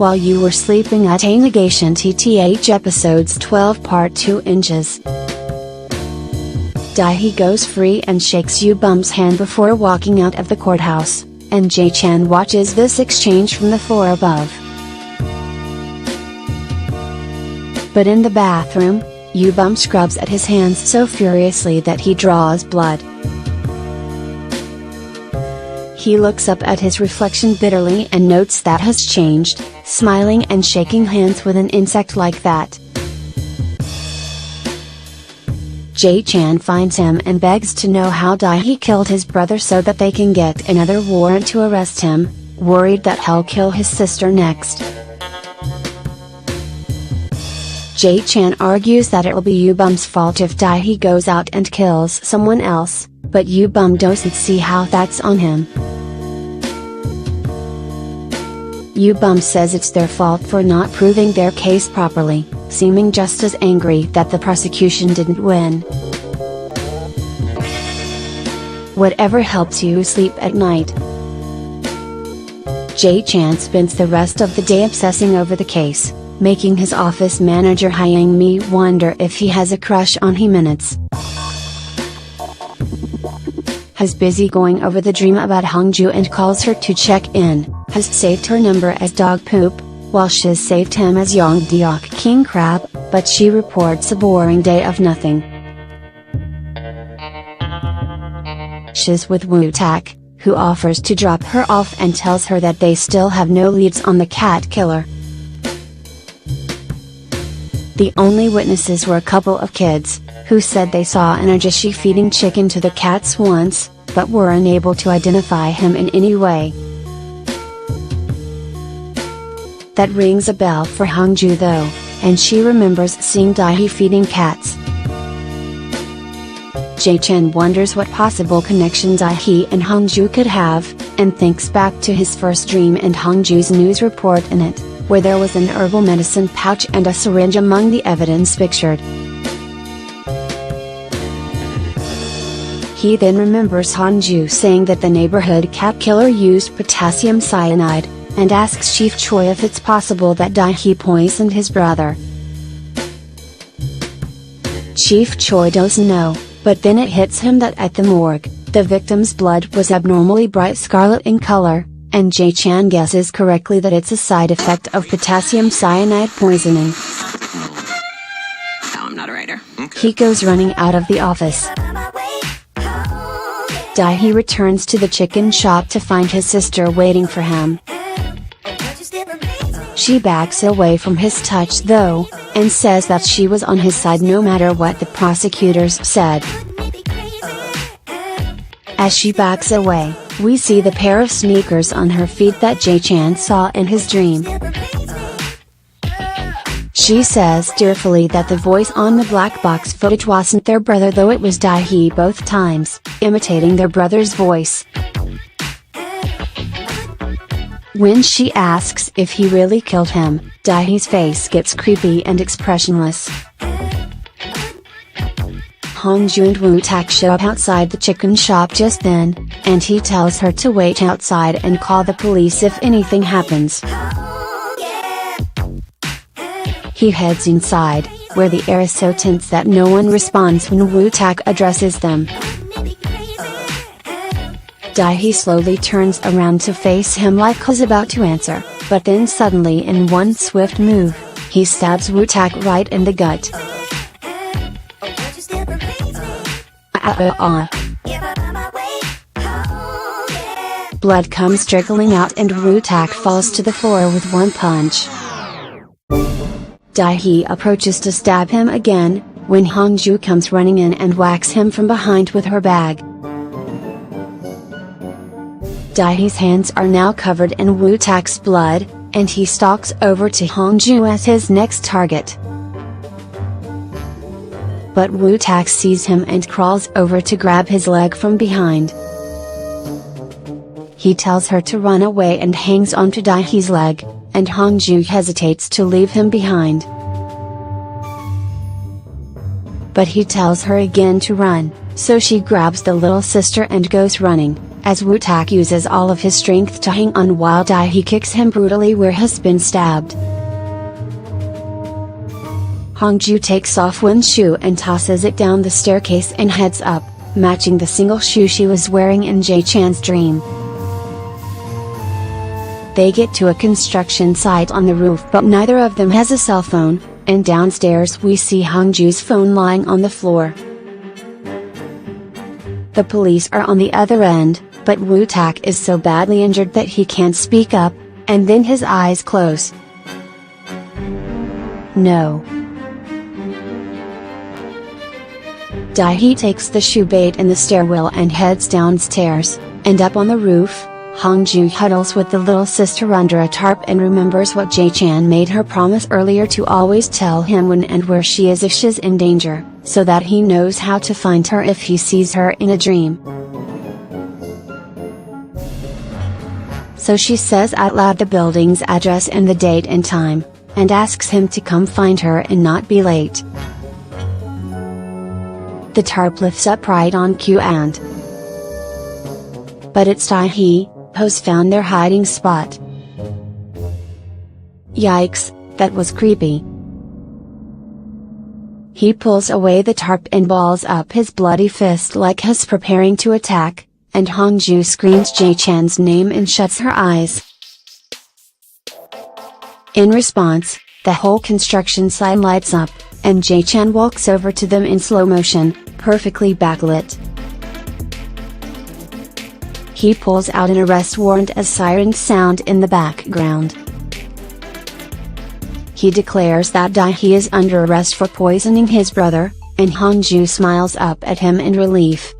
while you were sleeping at a negation TTH episodes 12 part 2 inches. Dae-hee goes free and shakes Yu-bum's hand before walking out of the courthouse, and Jae-chan watches this exchange from the floor above. But in the bathroom, Yu-bum scrubs at his hands so furiously that he draws blood. He looks up at his reflection bitterly and notes that has changed, smiling and shaking hands with an insect like that. Jae-chan finds him and begs to know how Dae-hee killed his brother so that they can get another warrant to arrest him, worried that he'll kill his sister next. Jae-chan argues that it will be Yu-bum's fault if Dae-hee goes out and kills someone else, but Yu-bum doesn't see how that's on him. Yu-bum says it's their fault for not proving their case properly, seeming just as angry that the prosecution didn't win. Whatever helps you sleep at night. Jae-chan spends the rest of the day obsessing over the case, making his office manager Hyang-mi wonder if he has a crush on Jimenez. He's busy going over the dream about Hongju and calls her to check in, has saved her number as dog poop, while she's saved him as Jong-seok king crab, but she reports a boring day of nothing. She's with Woo-tak, who offers to drop her off and tells her that they still have no leads on the cat killer. The only witnesses were a couple of kids, who said they saw an ajashi feeding chicken to the cats once, but were unable to identify him in any way. That rings a bell for Hongju though, and she remembers seeing Dae-hee feeding cats. Jae-chan wonders what possible connections Dae-hee and Hongju could have, and thinks back to his first dream and Hongju's news report in it, where there was an herbal medicine pouch and a syringe among the evidence pictured. He then remembers Hongju saying that the neighborhood cat killer used potassium cyanide, and asks Chief Choi if it's possible that Dae-hee poisoned his brother. Chief Choi doesn't know, but then it hits him that at the morgue, the victim's blood was abnormally bright scarlet in color, and Jae-chan guesses correctly that it's a side effect of potassium cyanide poisoning. No, I'm not a writer. Okay. He goes running out of the office. Dae-hee returns to the chicken shop to find his sister waiting for him. She backs away from his touch though, and says that she was on his side no matter what the prosecutors said. As she backs away, we see the pair of sneakers on her feet that Jae-chan saw in his dream. She says tearfully that the voice on the black box footage wasn't their brother though it was Dae-hee both times, imitating their brother's voice. When she asks if he really killed him, Dae-hee's face gets creepy and expressionless. Hongju and Woo-tak show up outside the chicken shop just then, and he tells her to wait outside and call the police if anything happens. He heads inside, where the air is so tense that no one responds when Woo-tak addresses them. Dae-hee slowly turns around to face him like he's about to answer, but then suddenly in one swift move, he stabs Woo-tak right in the gut. Blood comes trickling out and Woo-tak falls to the floor with one punch. Dae-hee approaches to stab him again, when Hongju comes running in and whacks him from behind with her bag. Dae-hee's hands are now covered in Woo-tak's blood, and he stalks over to Hongju as his next target. But Woo-tak sees him and crawls over to grab his leg from behind. He tells her to run away and hangs onto Dae-hee's leg, and Hongju hesitates to leave him behind. But he tells her again to run, so she grabs the little sister and goes running, as Woo-tak uses all of his strength to hang on while Dae-hee kicks him brutally where he's been stabbed. Hong-ju takes off one shoe and tosses it down the staircase and heads up, matching the single shoe she was wearing in Jae-chan's dream. They get to a construction site on the roof, but neither of them has a cell phone, and downstairs we see Hong-ju's phone lying on the floor. The police are on the other end, but Woo-tak is so badly injured that he can't speak up, and then his eyes close. No. Dae-hee takes the shoe bait in the stairwell and heads downstairs, and up on the roof, Hong-ju huddles with the little sister under a tarp and remembers what Jae-chan made her promise earlier to always tell him when and where she is if she's in danger, so that he knows how to find her if he sees her in a dream. So she says out loud the building's address and the date and time, and asks him to come find her and not be late. The tarp lifts up right on cue but it's Dae-hee, who's found their hiding spot. Yikes, that was creepy. He pulls away the tarp and balls up his bloody fist like he's preparing to attack, and Hong-ju screams Jae-chan's name and shuts her eyes. In response, the whole construction site lights up, and Jae-chan walks over to them in slow motion, perfectly backlit. He pulls out an arrest warrant as sirens sound in the background. He declares that Dae-hee is under arrest for poisoning his brother, and Hong-ju smiles up at him in relief.